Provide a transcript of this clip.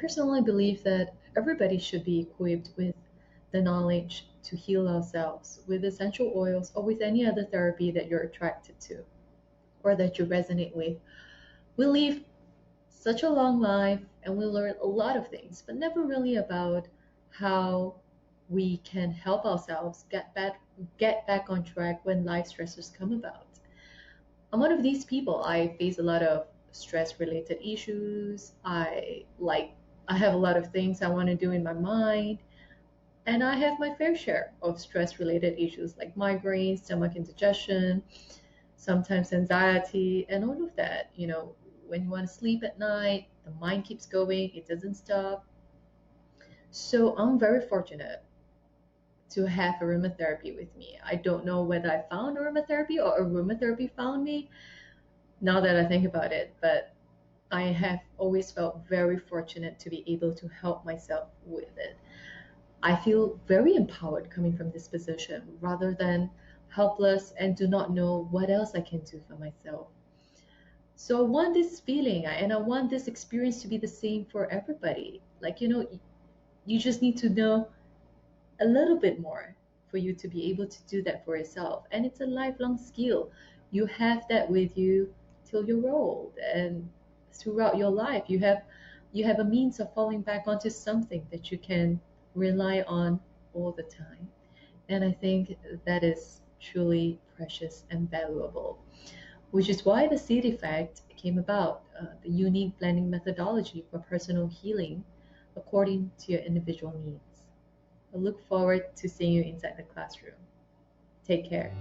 personally believe that everybody should be equipped with the knowledge to heal ourselves with essential oils or with any other therapy that you're attracted to or that you resonate with. We live such a long life and we learn a lot of things, but never really about how we can help ourselves get back on track when life stressors come about. I'm one of these people. I face a lot of stress related issues. I have a lot of things I want to do in my mind, and I have my fair share of stress related issues like migraines, stomach indigestion, sometimes anxiety, and all of that. When you want to sleep at night, the mind keeps going, it doesn't stop. So I'm very fortunate to have aromatherapy with me. I don't know whether I found aromatherapy or aromatherapy found me now that I think about it, but I have always felt very fortunate to be able to help myself with it. I feel very empowered coming from this position rather than helpless and do not know what else I can do for myself. So I want this feeling and I want this experience to be the same for everybody. You just need to know a little bit more for you to be able to do that for yourself. And it's a lifelong skill. You have that with you till you're old and throughout your life. You have a means of falling back onto something that you can rely on all the time. And I think that is truly precious and valuable, which is why the seed effect came about, the unique blending methodology for personal healing according to your individual needs. I look forward to seeing you inside the classroom. Take care.